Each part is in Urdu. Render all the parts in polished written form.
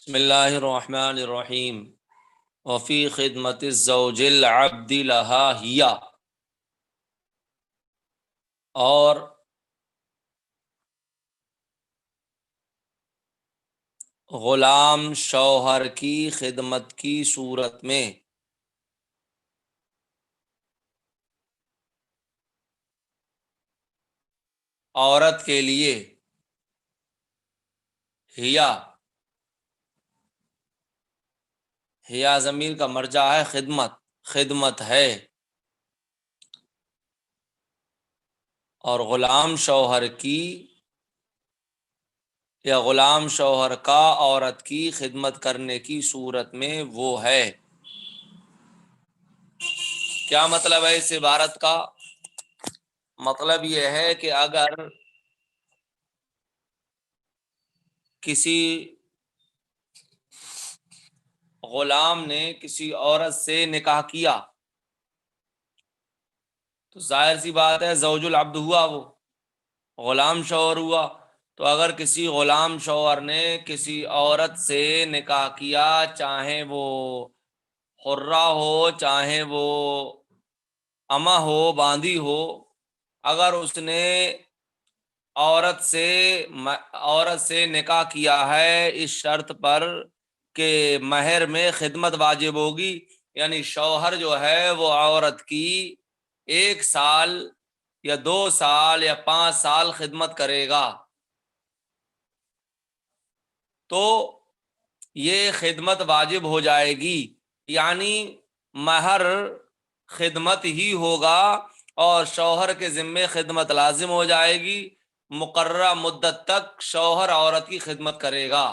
بسم اللہ الرحمن الرحیم وفی خدمت الزوج العبد لہا ہیا، اور غلام شوہر کی خدمت کی صورت میں عورت کے لیے ہیا ضمیر کا مرجع ہے خدمت ہے، اور غلام شوہر کی یا غلام شوہر کا عورت کی خدمت کرنے کی صورت میں وہ ہے۔ کیا مطلب ہے اس عبارت کا؟ مطلب یہ ہے کہ اگر کسی غلام نے کسی عورت سے نکاح کیا تو ظاہر سی بات ہے زوج العبد ہوا، وہ غلام شوہر ہوا۔ تو اگر کسی غلام شوہر نے کسی عورت سے نکاح کیا، چاہے وہ حرہ ہو چاہے وہ امہ ہو باندی ہو، اگر اس نے عورت سے نکاح کیا ہے اس شرط پر کہ مہر میں خدمت واجب ہوگی، یعنی شوہر جو ہے وہ عورت کی 1 سال یا 2 سال یا 5 سال خدمت کرے گا، تو یہ خدمت واجب ہو جائے گی، یعنی مہر خدمت ہی ہوگا اور شوہر کے ذمے خدمت لازم ہو جائے گی، مقررہ مدت تک شوہر عورت کی خدمت کرے گا۔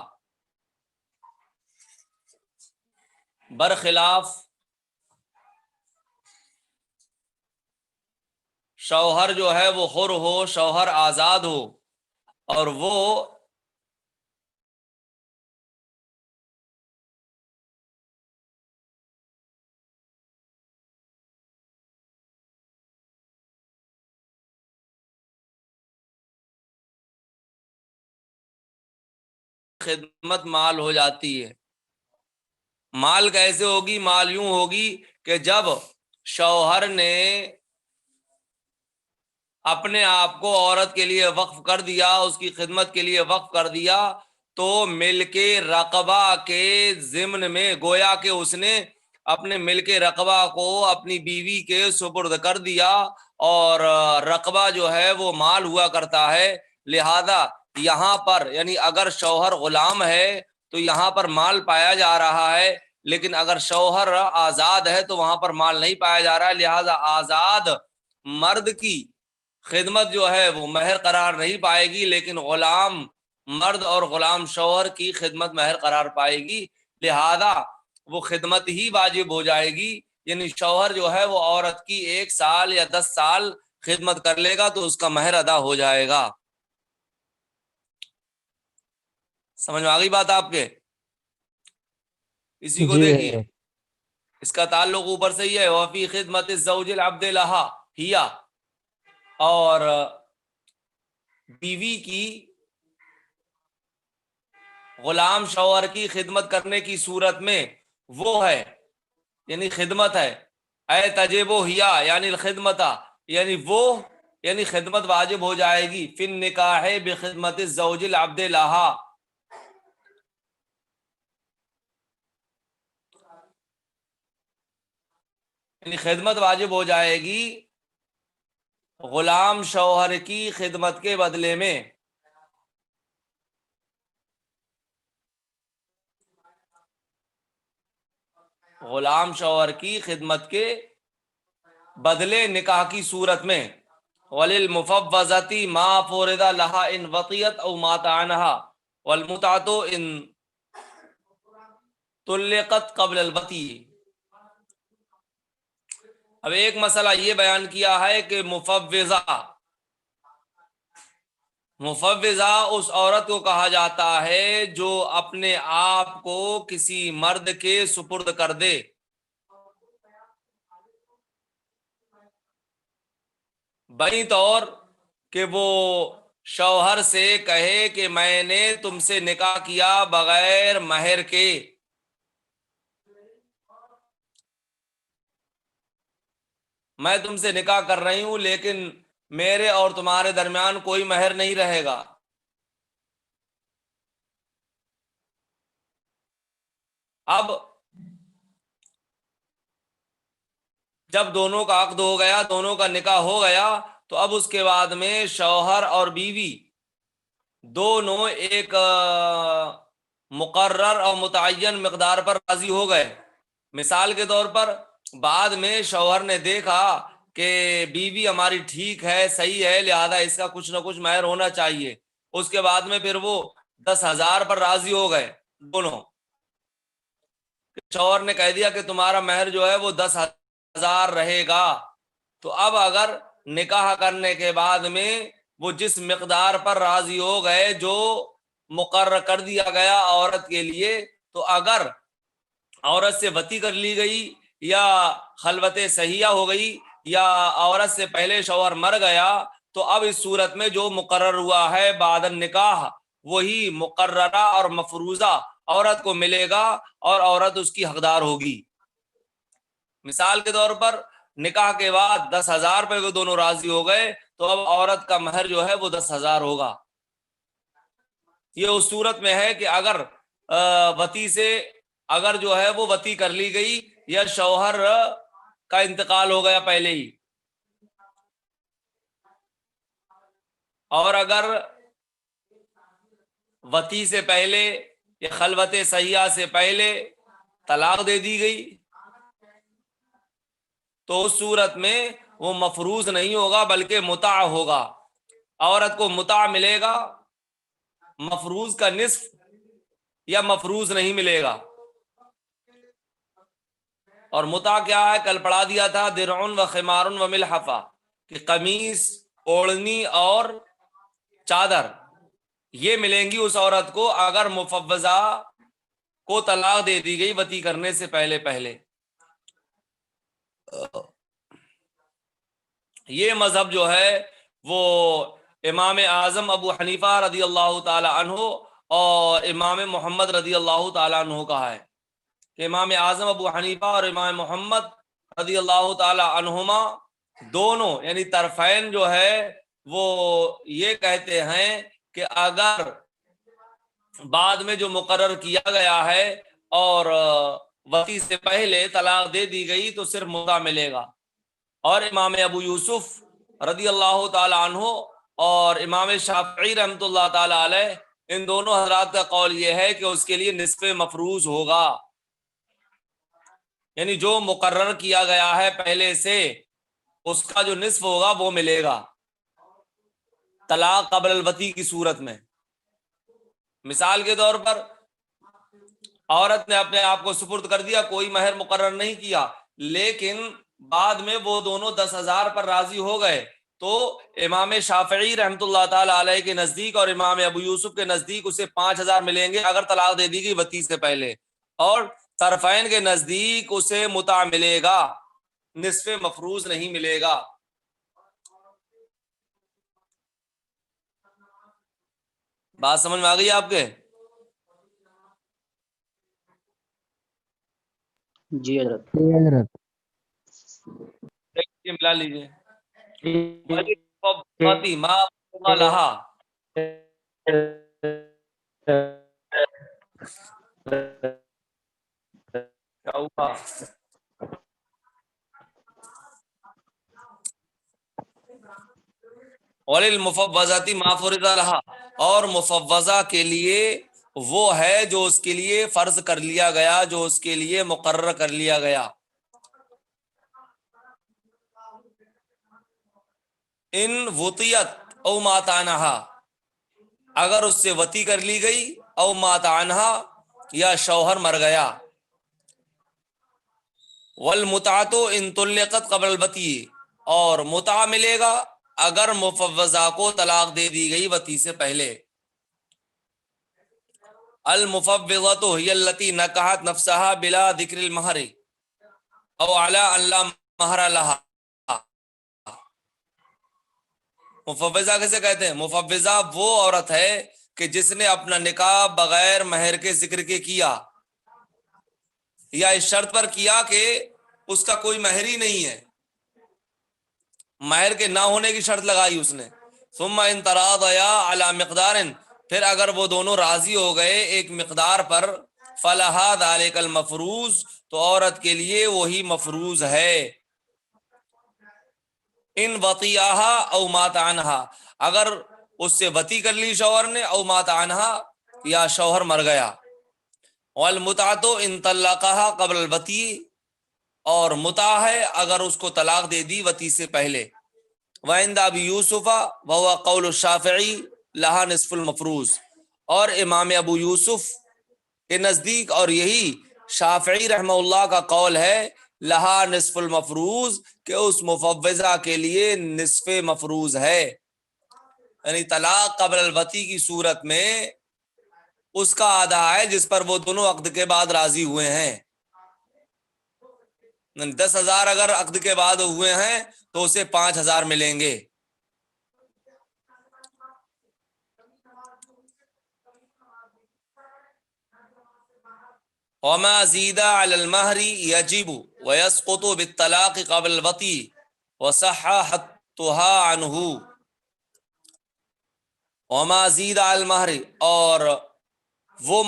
برخلاف شوہر جو ہے وہ حر ہو، شوہر آزاد ہو، اور وہ خدمت مال ہو جاتی ہے۔ مال کیسے ہوگی؟ مال یوں ہوگی کہ جب شوہر نے اپنے آپ کو عورت کے لیے وقف کر دیا، اس کی خدمت کے لیے وقف کر دیا، تو ملک رقبہ کے ضمن میں گویا کہ اس نے اپنے ملک رقبہ کو اپنی بیوی کے سپرد کر دیا، اور رقبہ جو ہے وہ مال ہوا کرتا ہے، لہذا یہاں پر یعنی اگر شوہر غلام ہے تو یہاں پر مال پایا جا رہا ہے، لیکن اگر شوہر آزاد ہے تو وہاں پر مال نہیں پایا جا رہا ہے، لہذا آزاد مرد کی خدمت جو ہے وہ مہر قرار نہیں پائے گی، لیکن غلام مرد اور غلام شوہر کی خدمت مہر قرار پائے گی، لہذا وہ خدمت ہی واجب ہو جائے گی، یعنی شوہر جو ہے وہ عورت کی 1 سال یا 10 سال خدمت کر لے گا تو اس کا مہر ادا ہو جائے گا۔ سمجھ میں آ گئی بات آپ کے؟ اسی کو جی دیکھیے، اس کا تعلق اوپر سے ہی ہے، وفی خدمت الزوج العبد لہا ہیا، اور بیوی کی غلام شوہر کی خدمت کرنے کی صورت میں وہ ہے، یعنی خدمت ہے، اے تجب ہیا یعنی الخدمتا، یعنی وہ یعنی خدمت واجب ہو جائے گی، فی النکاح بخدمت الزوج العبد لہا، یعنی خدمت واجب ہو جائے گی غلام شوہر کی خدمت کے بدلے میں۔ غلام شوہر کی خدمت کے بدلے نکاح کی صورت میں، وَلِلْمُفَوَّضَةِ مَا فُرِضَ لَهَا إِنْ وَطِيَتْ أَوْ مَاتَ عَنْهَا وَالْمُتْعَةُ إِنْ طُلِّقَتْ قَبْلَ الْوَطِي۔ اب ایک مسئلہ یہ بیان کیا ہے کہ مفوضہ اس عورت کو کہا جاتا ہے جو اپنے آپ کو کسی مرد کے سپرد کر دے، بئی طور کہ وہ شوہر سے کہے کہ میں نے تم سے نکاح کیا بغیر مہر کے، میں تم سے نکاح کر رہی ہوں لیکن میرے اور تمہارے درمیان کوئی مہر نہیں رہے گا۔ اب جب دونوں کا عقد ہو گیا، دونوں کا نکاح ہو گیا، تو اب اس کے بعد میں شوہر اور بیوی دونوں ایک مقرر اور متعین مقدار پر راضی ہو گئے۔ مثال کے طور پر بعد میں شوہر نے دیکھا کہ بیوی ہماری ٹھیک ہے، صحیح ہے، لہذا اس کا کچھ نہ کچھ مہر ہونا چاہیے، اس کے بعد میں پھر وہ 10,000 پر راضی ہو گئے دونوں، شوہر نے کہہ دیا کہ تمہارا مہر جو ہے وہ 10,000 رہے گا، تو اب اگر نکاح کرنے کے بعد میں وہ جس مقدار پر راضی ہو گئے جو مقرر کر دیا گیا عورت کے لیے، تو اگر عورت سے وطی کر لی گئی یا خلوت صحیحہ ہو گئی یا عورت سے پہلے شوہر مر گیا، تو اب اس صورت میں جو مقرر ہوا ہے بعد النکاح وہی مقررہ اور مفروضہ عورت کو ملے گا اور عورت اس کی حقدار ہوگی۔ مثال کے طور پر نکاح کے بعد 10,000 پہ وہ دونوں راضی ہو گئے، تو اب عورت کا مہر جو ہے وہ 10,000 ہوگا۔ یہ اس صورت میں ہے کہ اگر وطی سے اگر جو ہے وہ وطی کر لی گئی یا شوہر کا انتقال ہو گیا پہلے ہی، اور اگر وطی سے پہلے یا خلوت صحیحہ سے پہلے طلاق دے دی گئی، تو اس صورت میں وہ مفروض نہیں ہوگا بلکہ متاع ہوگا، عورت کو متاع ملے گا، مفروض کا نصف یا مفروض نہیں ملے گا۔ اور متاع کیا ہے؟ کل پڑھا دیا تھا درع و خمار و ملحفہ، کہ قمیص، اوڑھنی اور چادر یہ ملیں گی اس عورت کو اگر مفوضہ کو طلاق دے دی گئی وطی کرنے سے پہلے پہلے۔ یہ مذہب جو ہے وہ امام اعظم ابو حنیفہ رضی اللہ تعالی عنہ اور امام محمد رضی اللہ تعالی عنہ کا ہے، کہ امام اعظم ابو حنیفہ اور امام محمد رضی اللہ تعالی عنہما دونوں یعنی طرفین جو ہے وہ یہ کہتے ہیں کہ اگر بعد میں جو مقرر کیا گیا ہے اور وطی سے پہلے طلاق دے دی گئی تو صرف متع ملے گا۔ اور امام ابو یوسف رضی اللہ تعالی عنہ اور امام شافعی رحمۃ اللہ تعالی علیہ، ان دونوں حضرات کا قول یہ ہے کہ اس کے لیے نصف مفروض ہوگا، یعنی جو مقرر کیا گیا ہے پہلے سے اس کا جو نصف ہوگا وہ ملے گا طلاق قبل الوطی کی صورت میں۔ مثال کے طور پر عورت نے اپنے آپ کو سپرد کر دیا، کوئی مہر مقرر نہیں کیا، لیکن بعد میں وہ دونوں 10,000 پر راضی ہو گئے، تو امام شافعی رحمۃ اللہ تعالی علیہ کے نزدیک اور امام ابو یوسف کے نزدیک اسے 5,000 ملیں گے اگر طلاق دے دی گئی وطی سے پہلے، اور طرفین کے نزدیک اسے متع ملے گا، نصف مفروض نہیں ملے گا۔ بات سمجھ میں آ گئی آپ کے؟ جی حضرت۔ یہ ملا لیجیے ما لہا کیا ہوا؟ وَلِلْمُفَوَّضَةِ مَا فُرِضَ لَهَا، اور مفوضہ کے لیے وہ ہے جو اس کے لیے فرض کر لیا گیا، جو اس کے لیے مقرر کر لیا گیا۔ ان وطیت او مات عنہا، اگر اس سے وطی کر لی گئی، او مات عنہا یا شوہر مر گیا۔ والمتعۃ ان طلقت قبل الوطی، اور متع ملے گا اگر مفوضہ کو طلاق دے دی گئی وطی سے پہلے۔ المفوضۃ ہی التی نکحت نفسها بلا ذکر المہر او علی ان لا مہر لها، مفوضہ کیسے کہتے ہیں؟ مفوضہ وہ عورت ہے کہ جس نے اپنا نکاح بغیر مہر کے ذکر کے کیا، یا اس شرط پر کیا کہ اس کا کوئی مہر ہی نہیں ہے، مہر کے نہ ہونے کی شرط لگائی اس نے. ثم ان تراضیا علی مقدار، پھر اگر وہ دونوں راضی ہو گئے ایک مقدار پر، فلہا ذالک المفروض، تو عورت کے لیے وہی مفروض ہے. ان وطیہا او مات عنہا، اگر اس سے وطی کر لی شوہر نے، او مات عنہا، یا شوہر مر گیا. والمتعۃ ان طلقها قبل الوطی، اور متع ہے اگر اس کو طلاق دے دی وطی سے پہلے. وعند ابی یوسف وهو قول الشافعی لہا نصف المفروض، اور امام ابو یوسف کے نزدیک، اور یہی شافعی رحمہ اللہ کا قول ہے، لہا نصف المفروض، کہ اس مفوضہ کے لیے نصف مفروض ہے. یعنی طلاق قبل الوطی کی صورت میں اس کا آدھا ہے جس پر وہ دونوں عقد کے بعد راضی ہوئے ہیں. 10,000 اگر عقد کے بعد ہوئے ہیں تو اسے 5,000 ملیں گے. وما زید علی المہر یجب ویسقط بالطلاق قبل الوطی وصح حتها عنہ. وما زید علی المہر، اور وہ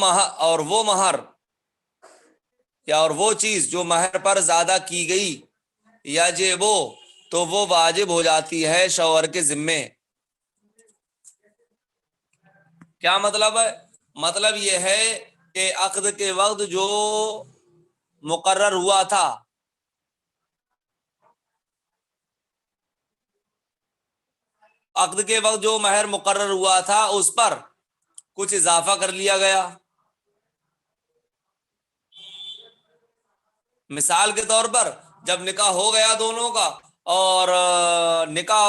مہر یا اور وہ چیز جو مہر پر زیادہ کی گئی، یجب، تو وہ واجب ہو جاتی ہے شوہر کے ذمے. کیا مطلب ہے؟ مطلب یہ ہے کہ عقد کے وقت جو مقرر ہوا تھا، عقد کے وقت جو مہر مقرر ہوا تھا اس پر کچھ اضافہ کر لیا گیا. مثال کے طور پر جب نکاح ہو گیا دونوں کا، اور نکاح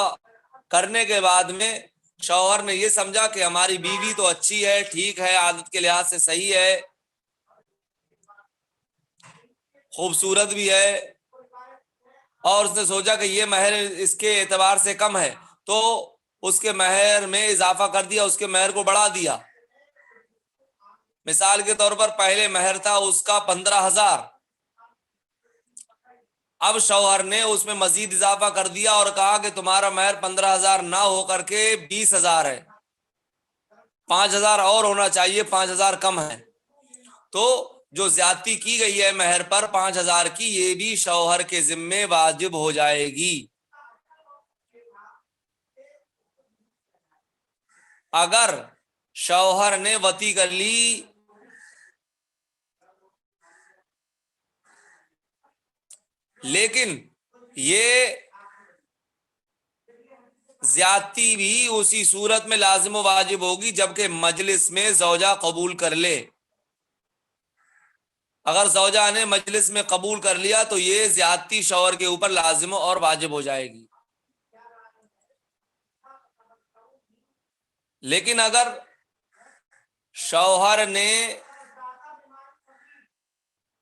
کرنے کے بعد میں شوہر نے یہ سمجھا کہ ہماری بیوی تو اچھی ہے، ٹھیک ہے، عادت کے لحاظ سے صحیح ہے، خوبصورت بھی ہے، اور اس نے سوچا کہ یہ مہر اس کے اعتبار سے کم ہے، تو اس کے مہر میں اضافہ کر دیا، اس کے مہر کو بڑھا دیا. مثال کے طور پر پہلے مہر تھا اس کا 15,000، اب شوہر نے اس میں مزید اضافہ کر دیا اور کہا کہ تمہارا مہر 15,000 نہ ہو کر کے 20,000 ہے، 5,000 اور ہونا چاہیے، 5,000 کم ہے. تو جو زیادتی کی گئی ہے مہر پر 5,000 کی، یہ بھی شوہر کے ذمے واجب ہو جائے گی. اگر شوہر نے وطی کر لی لیکن یہ زیادتی بھی اسی صورت میں لازم و واجب ہوگی جبکہ مجلس میں زوجہ قبول کر لے. اگر زوجہ نے مجلس میں قبول کر لیا تو یہ زیادتی شوہر کے اوپر لازم اور واجب ہو جائے گی. لیکن اگر شوہر نے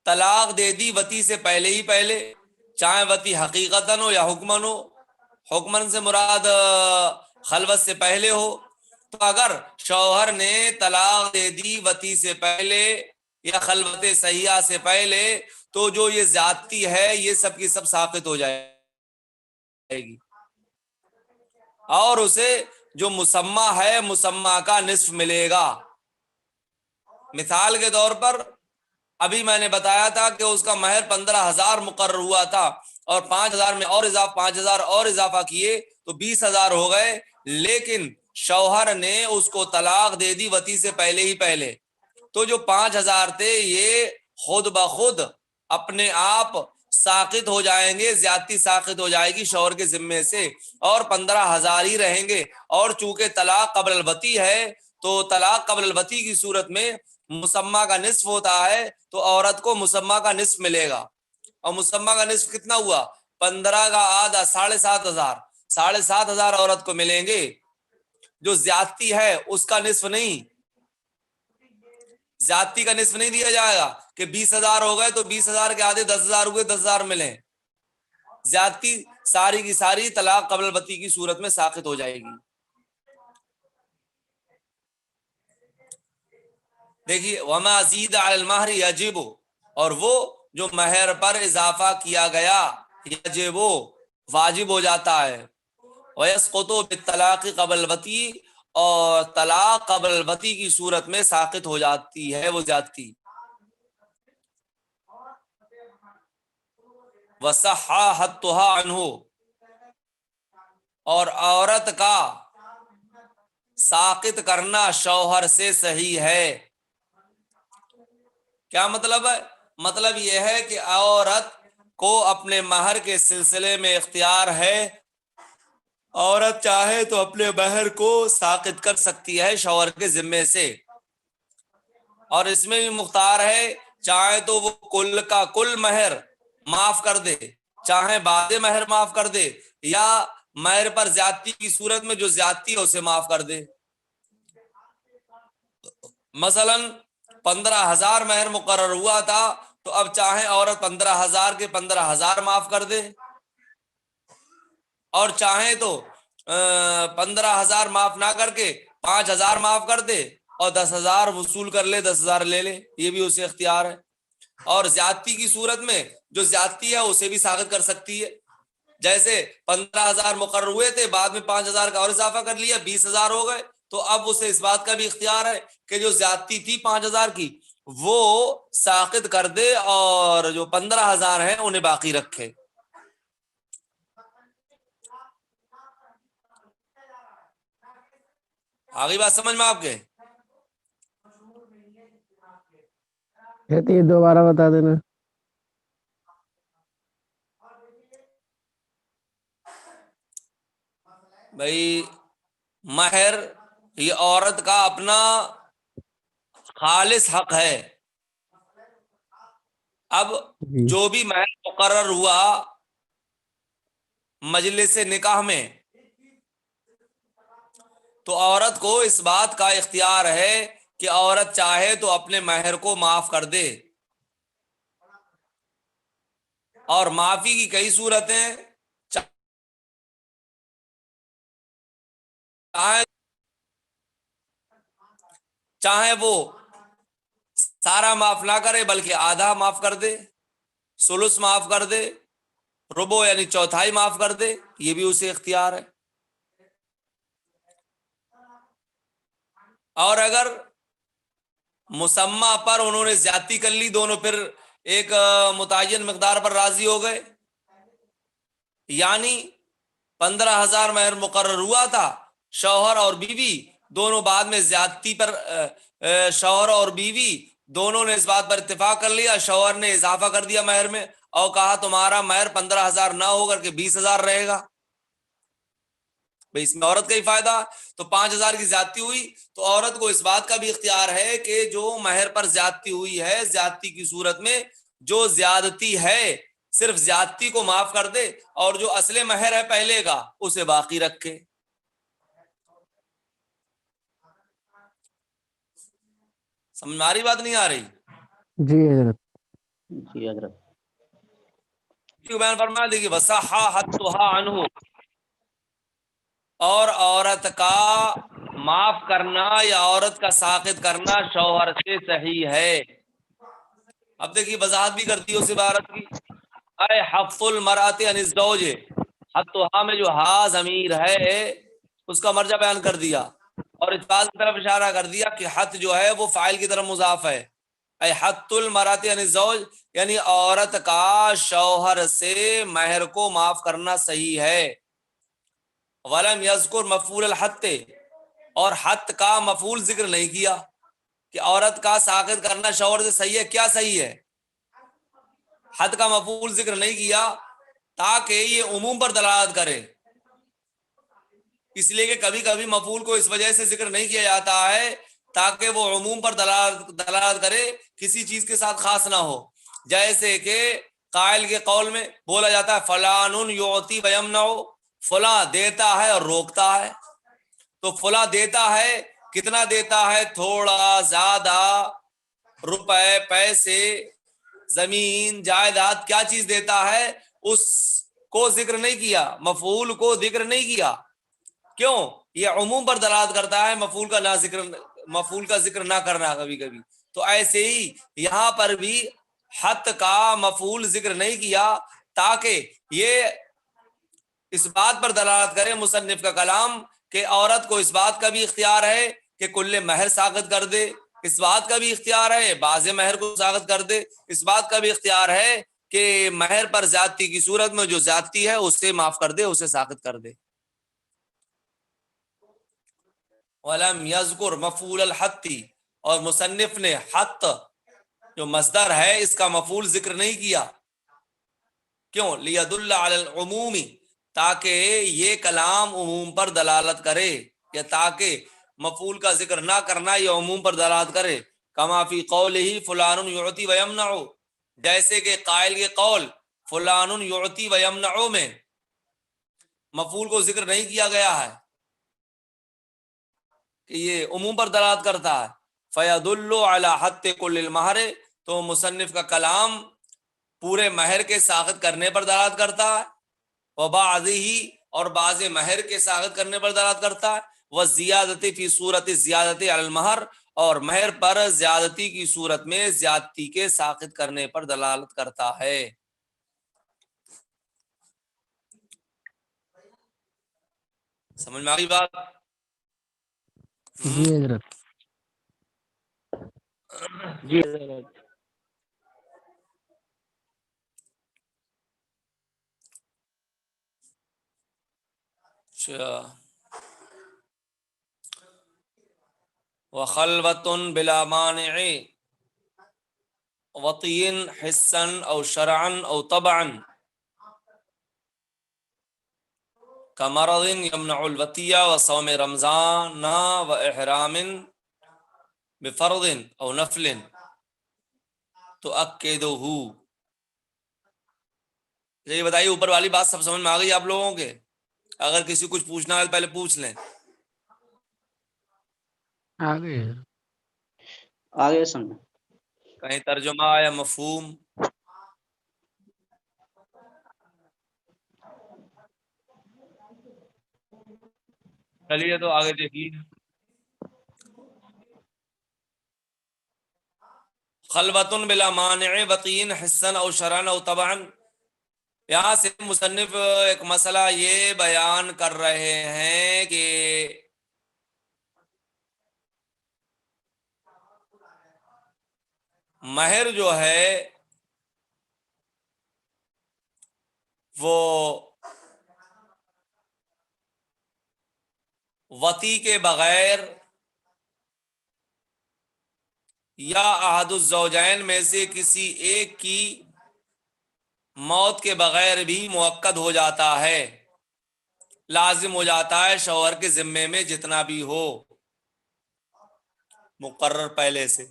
طلاق دے دی وطی سے پہلے ہی پہلے، چاہے وطی حقیقتاً ہو یا حکمن ہو، حکمن سے مراد خلوت سے پہلے ہو، تو اگر شوہر نے طلاق دے دی وطی سے پہلے یا خلوت صحیحہ سے پہلے، تو جو یہ زیادتی ہے یہ سب کی سب ساقط ہو جائے گی، اور اسے جو مسمى ہے مسمى کا نصف ملے گا. مثال کے طور پر ابھی میں نے بتایا تھا کہ اس کا مہر 15,000 مقرر ہوا تھا، اور 5,000 میں اور 5,000 اور اضافہ کیے تو 20,000 ہو گئے، لیکن شوہر نے اس کو طلاق دے دی وطی سے پہلے ہی پہلے، تو جو 5,000 تھے یہ خود بخود اپنے آپ ساقط ہو جائیں گے، زیادتی ساقط ہو جائے گی شوہر کے ذمے سے، اور 15,000 ہی رہیں گے. اور چونکہ طلاق قبل الوطی ہے تو طلاق قبل الوطی کی صورت میں مسمى کا نصف ہوتا ہے، تو عورت کو مسمى کا نصف ملے گا. اور مسمى کا نصف کتنا ہوا؟ 15 کا آدھا 7,500، 7,500 عورت کو ملیں گے. جو زیادتی ہے اس کا نصف نہیں، زیادتی کا نصف نہیں دیا جائے گا کہ 20,000 ہو گئے تو 20,000 کے آدھے 10,000 ہوئے، 10,000 ملیں. زیادتی ساری کی ساری طلاق قبل الوطی کی صورت میں ساقط ہو جائے گی. دیکھیے وما زید علی المہر یجب، اور وہ جو مہر پر اضافہ کیا گیا یجب واجب ہو جاتا ہے. ویسقط بالطلاق قبل الوطی، اور طلاق قبل الوطی کی صورت میں ساقط ہو جاتی ہے وہ زیادتی. وصحّ حدها عنہ، اور عورت کا ساقط کرنا شوہر سے صحیح ہے. کیا مطلب ہے؟ مطلب یہ ہے کہ عورت کو اپنے مہر کے سلسلے میں اختیار ہے، عورت چاہے تو اپنے مہر کو ساقط کر سکتی ہے شوہر کے ذمے سے، اور اس میں بھی مختار ہے، چاہے تو وہ کل کا کل مہر معاف کر دے، چاہے بعد مہر معاف کر دے، یا مہر پر زیادتی کی صورت میں جو زیادتی ہے اسے معاف کر دے. مثلا 15,000 مہر مقرر ہوا تھا، تو اب چاہے عورت 15,000 کے 15,000 معاف کر دے، اور چاہیں تو 15,000 معاف نہ کر کے 5,000 معاف کر دے اور 10,000 وصول کر لے، 10,000 لے لے، یہ بھی اسے اختیار ہے. اور زیادتی کی صورت میں جو زیادتی ہے اسے بھی ساقط کر سکتی ہے. جیسے 15,000 مقرر ہوئے تھے، بعد میں 5,000 کا اور اضافہ کر لیا، 20,000 ہو گئے، تو اب اسے اس بات کا بھی اختیار ہے کہ جو زیادتی تھی 5,000 کی وہ ساقط کر دے، اور جو 15,000 ہیں انہیں باقی رکھے. آگئی بات سمجھ میں آپ کے؟ کہتی ہے دوبارہ بتا دینا. بھائی مہر یہ عورت کا اپنا خالص حق ہے. اب جی جو بھی مہر مقرر ہوا مجلس نکاح میں، تو عورت کو اس بات کا اختیار ہے کہ عورت چاہے تو اپنے مہر کو معاف کر دے، اور معافی کی کئی صورتیں، چاہے وہ سارا معاف نہ کرے بلکہ آدھا معاف کر دے، ثلث معاف کر دے، ربع یعنی چوتھائی معاف کر دے، یہ بھی اسے اختیار ہے. اور اگر مسمى پر انہوں نے زیادتی کر لی، دونوں پھر ایک متعین مقدار پر راضی ہو گئے، یعنی 15,000 مہر مقرر ہوا تھا، شوہر اور بیوی دونوں بعد میں زیادتی پر شوہر اور بیوی دونوں نے اس بات پر اتفاق کر لیا، شوہر نے اضافہ کر دیا مہر میں اور کہا تمہارا مہر 15,000 نہ ہو کر کے 20,000 رہے گا. بھئی اس میں عورت کا ہی فائدہ، تو 5,000 کی زیادتی ہوئی تو عورت کو اس بات کا بھی اختیار ہے کہ جو مہر پر زیادتی ہوئی ہے، زیادتی کی صورت میں جو زیادتی ہے صرف زیادتی کو معاف کر دے، اور جو اصل مہر ہے پہلے کا اسے باقی رکھے. سمجھ میں آ رہی بات نہیں آ رہی؟ جی حضرت. جی حضرت. بیان فرمایا دیکھیے وصحّ حدها عنہ، اور عورت کا معاف کرنا یا عورت کا ساقط کرنا شوہر سے صحیح ہے. اب دیکھیے وضاحت بھی کرتی ہے اس عبارت کی، اے حق المرأة عن الزوج، حدها میں جو ہا ضمیر ہے اس کا مرجع بیان کر دیا، اور اس بات کی طرف اشارہ کر دیا کہ حد جو ہے وہ فاعل کی طرف مضاف ہے. اے حد المرأة عن الزوج، یعنی عورت کا شوہر سے مہر کو معاف کرنا صحیح ہے. ولم یذکر مفعول الحد، اور حد کا مفعول ذکر نہیں کیا کہ عورت کا ساقط کرنا شوہر سے صحیح ہے. کیا صحیح ہے؟ حد کا مفعول ذکر نہیں کیا تاکہ یہ عموم پر دلالت کرے، اس لیے کہ کبھی کبھی مفعول کو اس وجہ سے ذکر نہیں کیا جاتا ہے تاکہ وہ عموم پر دلالت کرے، کسی چیز کے ساتھ خاص نہ ہو. جیسے کہ قائل کے قول میں بولا جاتا ہے فلان یعطی ویمنع، فلاں دیتا ہے اور روکتا ہے. تو فلاں دیتا ہے، کتنا دیتا ہے؟ تھوڑا، زیادہ، روپے، پیسے، زمین، جائیداد، کیا چیز دیتا ہے؟ اس کو ذکر نہیں کیا، مفعول کو ذکر نہیں کیا. کیوں؟ یہ عموم پر دلالت کرتا ہے، مفعول کا ذکر نہ کرنا کبھی کبھی. تو ایسے ہی یہاں پر بھی حت کا مفعول ذکر نہیں کیا تاکہ یہ اس بات پر دلالت کرے مصنف کا کلام کہ عورت کو اس بات کا بھی اختیار ہے کہ کل مہر ساقط کر دے، اس بات کا بھی اختیار ہے بعض مہر کو ساقط کر دے، اس بات کا بھی اختیار ہے کہ مہر پر زیادتی کی صورت میں جو زیادتی ہے اسے معاف کر دے، اسے ساقط کر دے. وَلَمْ يَذْكُرْ مَفْعُولَ الْحَتِّ، اور مصنف نے حت جو مصدر ہے اس کا مفعول ذکر نہیں کیا. کیوں؟ لِيَدُلَّ عَلَى الْعُمُومِ، تاکہ یہ کلام عموم پر دلالت کرے، یا تاکہ مفعول کا ذکر نہ کرنا یہ عموم پر دلالت کرے. کما فی قولہ فلان یعطی ویمنع، جیسے کہ قائل کے قول فلان یعطی ویمنع میں مفعول کو ذکر نہیں کیا گیا ہے کہ یہ عموم پر دلالت کرتا ہے. فیدل علی حت کل المہر، تو مصنف کا کلام پورے مہر کے ساقط کرنے پر دلالت کرتا ہے، وبعضہ، اور بعض مہر کے ساقط کرنے پر دلالت کرتا ہے، والزیادۃ فی صورت الزیادۃ علی المہر، اور مہر پر زیادتی کی صورت میں زیادتی کے ساقط کرنے پر دلالت کرتا ہے. سمجھ میں آ گئی بات؟ جی حضرت. جی حضرت. اچھا. وخلوۃ بلا مانع وطی حسا او شرعا او طبعا کمرض یمنع الوطیہ وصوم رمضان واحرام بفرض او نفل تؤکدہ. یہ بتائیے اوپر والی بات سب سمجھ میں آ گئی آپ لوگوں کے؟ اگر کسی کچھ پوچھنا ہے تو پہلے پوچھ لیں. آگے آگے سمجھ. کہیں ترجمہ یا مفہوم؟ چلیے تو آگے دیکھیے. خلوۃ بلا مانع وطی حسا او شرعا او طبعا، یہاں سے مصنف ایک مسئلہ یہ بیان کر رہے ہیں کہ مہر جو ہے وہ وطی کے بغیر یا احد الزوجین میں سے کسی ایک کی موت کے بغیر بھی مؤکد ہو جاتا ہے، لازم ہو جاتا ہے شوہر کے ذمے میں جتنا بھی ہو مقرر پہلے سے.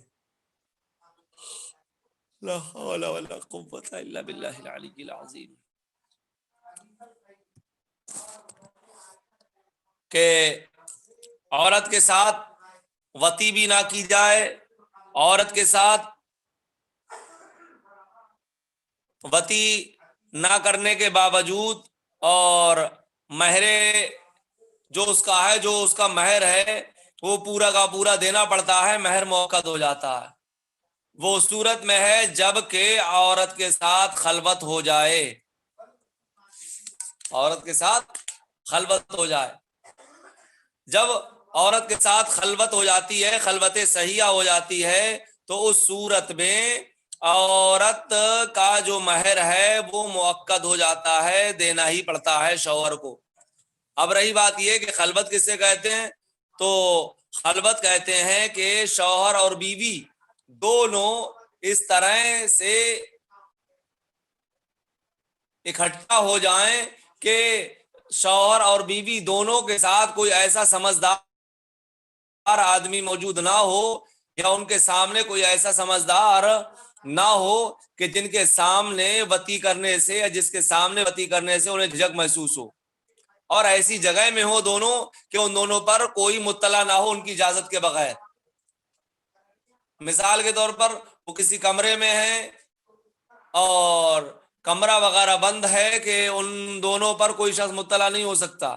لا حول ولا قوة الا باللہ العلی العظیم. کہ عورت کے ساتھ وطی بھی نہ کی جائے، عورت کے ساتھ وطی نہ کرنے کے باوجود اور مہر جو اس کا ہے، جو اس کا مہر ہے وہ پورا کا پورا دینا پڑتا ہے، مہر موقت ہو جاتا ہے. وہ صورت میں ہے جب کہ عورت کے ساتھ خلوت ہو جائے، عورت کے ساتھ خلوت ہو جائے. جب عورت کے ساتھ خلوت ہو جاتی ہے، خلوت صحیحہ ہو جاتی ہے، تو اس صورت میں عورت کا جو مہر ہے وہ مؤکد ہو جاتا ہے، دینا ہی پڑتا ہے شوہر کو. اب رہی بات یہ کہ خلوت کس سے کہتے ہیں، تو خلوت کہتے ہیں کہ شوہر اور بیوی دونوں اس طرح سے اکٹھا ہو جائیں کہ شوہر اور بیوی دونوں کے ساتھ کوئی ایسا سمجھدار آدمی موجود نہ ہو، یا ان کے سامنے کوئی ایسا سمجھدار نہ ہو کہ جن کے سامنے وطی کرنے سے یا جس کے سامنے وطی کرنے سے انہیں جھجک محسوس ہو، اور ایسی جگہ میں ہو دونوں کہ ان دونوں پر کوئی مطلع نہ ہو ان کی اجازت کے بغیر. مثال کے طور پر وہ کسی کمرے میں ہیں اور کمرہ وغیرہ بند ہے کہ ان دونوں پر کوئی شخص مطلع نہیں ہو سکتا،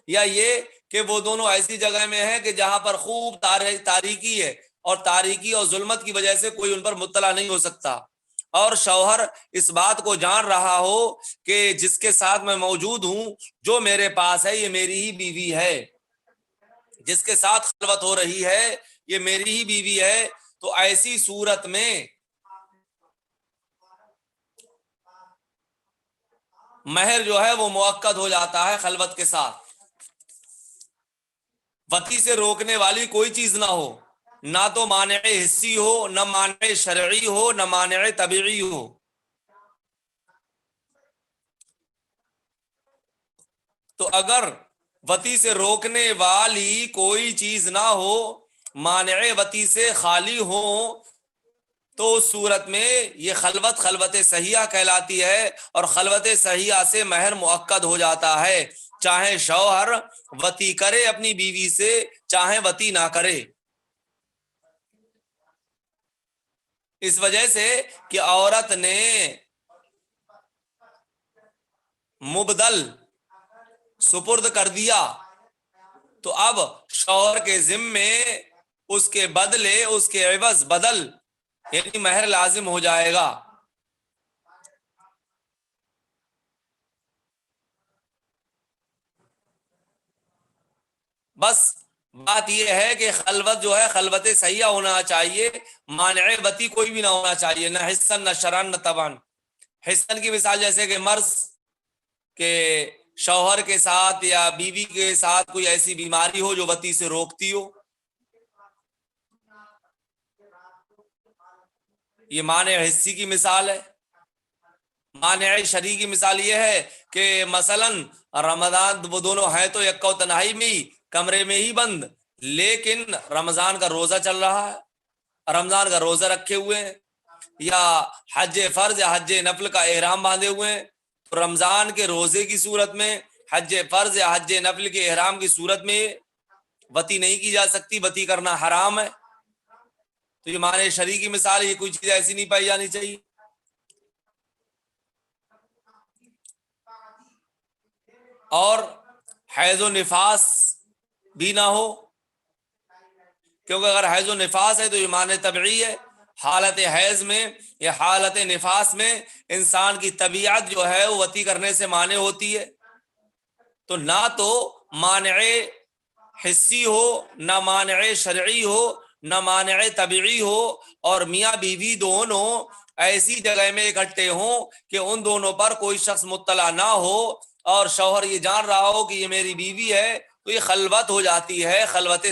یا یہ کہ وہ دونوں ایسی جگہ میں ہیں کہ جہاں پر خوب تاریکی ہے اور تاریکی اور ظلمت کی وجہ سے کوئی ان پر مطلع نہیں ہو سکتا، اور شوہر اس بات کو جان رہا ہو کہ جس کے ساتھ میں موجود ہوں، جو میرے پاس ہے، یہ میری ہی بیوی ہے، جس کے ساتھ خلوت ہو رہی ہے یہ میری ہی بیوی ہے، تو ایسی صورت میں مہر جو ہے وہ مؤکد ہو جاتا ہے خلوت کے ساتھ۔ وطی سے روکنے والی کوئی چیز نہ ہو، نہ تو مانع حسی ہو، نہ مانع شرعی ہو، نہ مانع طبیعی ہو۔ تو اگر وطی سے روکنے والی کوئی چیز نہ ہو، مانع وطی سے خالی ہو، تو اس صورت میں یہ خلوت صحیحہ کہلاتی ہے، اور خلوت صحیحہ سے مہر مؤکد ہو جاتا ہے، چاہے شوہر وطی کرے اپنی بیوی سے، چاہے وطی نہ کرے۔ اس وجہ سے کہ عورت نے مبدل سپرد کر دیا، تو اب شوہر کے ذمے اس کے بدلے، اس کے عوض بدل یعنی مہر لازم ہو جائے گا۔ بس بات یہ ہے کہ خلوت جو ہے خلوت صحیحہ ہونا چاہیے، مانع وطی کوئی بھی نہ ہونا چاہیے، نہ حسن، نہ شرعن، نہ طبعن۔ حسن کی مثال جیسے کہ مرض، کہ شوہر کے ساتھ یا بیوی کے ساتھ کوئی ایسی بیماری ہو جو وطی سے روکتی ہو، یہ مانع حسی کی مثال ہے۔ مانع شرعی کی مثال یہ ہے کہ مثلا رمضان، وہ دونوں ہیں تو یکا و تنہائی میں ہی کمرے میں ہی بند، لیکن رمضان کا روزہ چل رہا ہے، رمضان کا روزہ رکھے ہوئے ہیں، یا حج فرض یا حج نفل کا احرام باندھے ہوئے ہیں، تو رمضان کے روزے کی صورت میں، حج فرض یا حج نفل کے احرام کی صورت میں وطی نہیں کی جا سکتی، وطی کرنا حرام ہے۔ تو یہ معنی شرعی کی مثال ہے، یہ کوئی چیز ایسی نہیں پائی جانی چاہیے۔ اور حیض و نفاس بھی نہ ہو، کیونکہ اگر حیض و نفاس ہے تو یہ معنی طبعی ہے۔ حالت حیض میں یا حالت نفاس میں انسان کی طبیعت جو ہے وہ وطی کرنے سے مانع ہوتی ہے، تو نہ تو مانع حسی ہو، نہ مانع شرعی ہو، نہ مانع طبعی ہو، اور میاں بیوی دونوں ایسی جگہ میں اکٹھے ہوں کہ ان دونوں پر کوئی شخص مطلع نہ ہو، اور شوہر یہ جان رہا ہو کہ یہ میری بیوی ہے، تو یہ خلوت ہو جاتی ہے، خلوت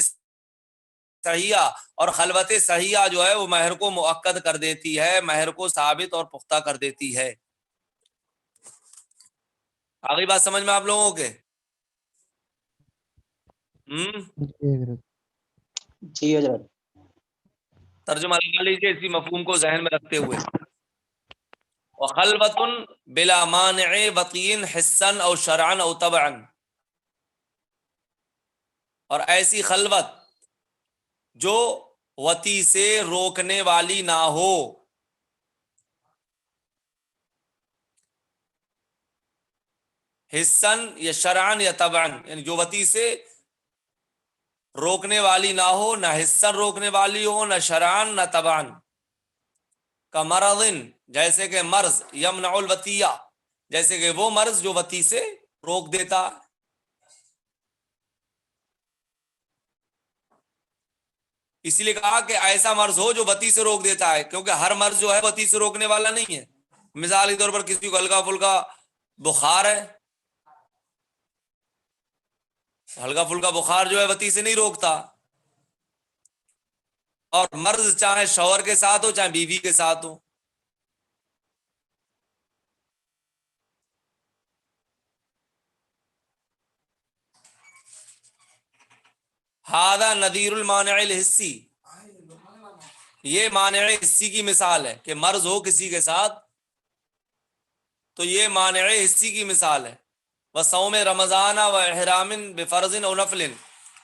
صحیحہ۔ اور خلوت صحیحہ جو ہے وہ مہر کو مؤکد کر دیتی ہے، مہر کو ثابت اور پختہ کر دیتی ہے۔ آگئی بات سمجھ میں آپ لوگوں کے؟ جی حضرت۔ ترجمہ لگا لیجیے اسی مفہوم کو ذہن میں رکھتے ہوئے۔ وخلوۃ بلا مانع وطین حسن او شرعن او طبعن، اور ایسی خلوت جو وطی سے روکنے والی نہ ہو، حسن یا شرعن یا طبعن، یعنی جو وطی سے روکنے والی نہ ہو، نہ حسن روکنے والی ہو، نہ شرعن نہ طبعن، کا مرض، جیسے کہ مرض، یمنع الوطیہ، جیسے کہ وہ مرض جو وطی سے روک دیتا۔ اسی لیے کہا کہ ایسا مرض ہو جو وطی سے روک دیتا ہے، کیونکہ ہر مرض جو ہے وطی سے روکنے والا نہیں ہے۔ مثال کے طور پر کسی کو ہلکا پھلکا بخار ہے، ہلکا پھلکا بخار جو ہے وطی سے نہیں روکتا، اور مرض چاہے شوہر کے ساتھ ہو چاہے بیوی کے ساتھ ہو۔ ھذا نذیر المانع الحسی، یہ مانع حسی کی مثال ہے کہ مرض ہو کسی کے ساتھ تو یہ مانع حسی کی مثال ہے۔ وصوم رمضان و احرام بفرض او نفل،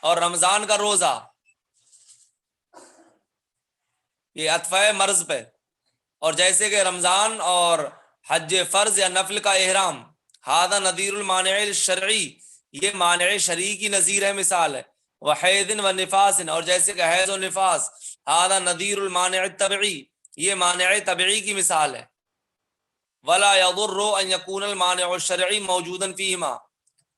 اور رمضان کا روزہ، یہ عطف ہے مرض پہ، اور جیسے کہ رمضان اور حج فرض یا نفل کا احرام، ہادہ نذیر المانع الشرعی، یہ مانع شرعی کی نظیر ہے، مثال ہے، وحید و نفاس، اور جیسے کہ حیض و نفاس، ہادہ نذیر المانع الطبعی، یہ مانع طبعی کی مثال ہے، ولا یضر ان یکون المانع الشرعی موجودا فیہما،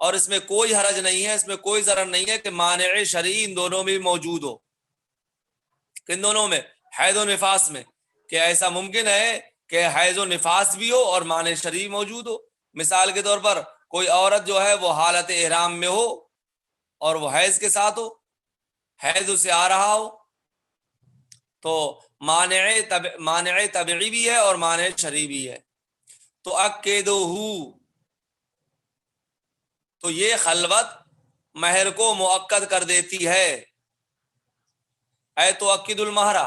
اور اس میں کوئی حرج نہیں ہے، اس میں کوئی ضرر نہیں ہے کہ مانع شرعی ان دونوں میں بھی موجود ہو، کن دونوں میں؟ حیض و نفاس میں، کہ ایسا ممکن ہے کہ حیض و نفاس بھی ہو اور مانع شرعی موجود ہو۔ مثال کے طور پر کوئی عورت جو ہے وہ حالت احرام میں ہو اور وہ حیض کے ساتھ ہو، حیض اسے آ رہا ہو، تو مانع طبعی بھی ہے اور مانع شرعی بھی ہے۔ تو تو یہ خلوت مہر کو مؤکد کر دیتی ہے، اے تؤکد المہرہ،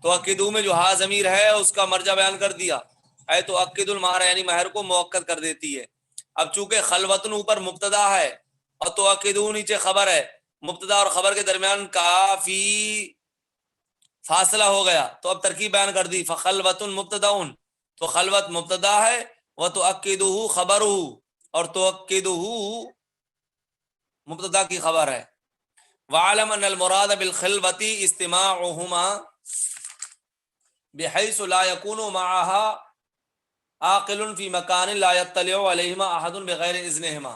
تؤکدو میں جو ہا ضمیر ہے اس کا مرجع بیان کر دیا، اے تؤکد المہرہ یعنی مہر کو مؤکد کر دیتی ہے۔ اب چونکہ خلوتن اوپر مبتدا ہے اور تؤکدو نیچے خبر ہے، مبتدا اور خبر کے درمیان کافی فاصلہ ہو گیا، تو اب ترکیب بیان کر دی، فخلوت مبتدا، تو خلوت مبتدا ہے، وتؤکدہ خبرہ، اور تؤکدہ مبتدا کی خبر ہے۔ وعلم ان المراد بالخلوۃ استماعهما بحيث لا يكون معها عاقل في مكان لا يطلع عليهما احد بغیر اذنهما۔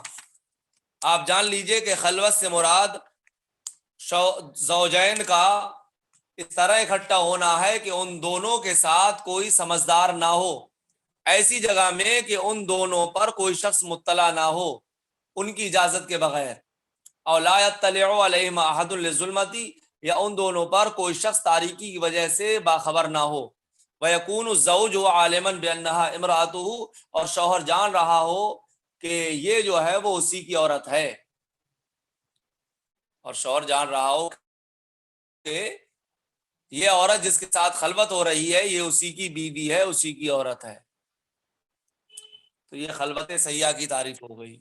آپ جان لیجئے کہ خلوت سے مراد زوجین کا اس طرح اکٹھا ہونا ہے کہ ان دونوں کے ساتھ کوئی سمجھدار نہ ہو، ایسی جگہ میں کہ ان دونوں پر کوئی شخص مطلع نہ ہو ان کی اجازت کے بغیر، اور لا یطلع علیہما احد للظلمۃ، یا ان دونوں پر کوئی شخص تاریکی کی وجہ سے باخبر نہ ہو، ویکون الزوج عالما بانہا امرأتہ، اور شوہر جان رہا ہو کہ یہ جو ہے وہ اسی کی عورت ہے، اور شوہر جان رہا ہو کہ یہ عورت جس کے ساتھ خلوت ہو رہی ہے یہ اسی کی بیوی ہے، اسی کی عورت ہے۔ تو یہ خلوت سیاح کی تعریف ہو گئی۔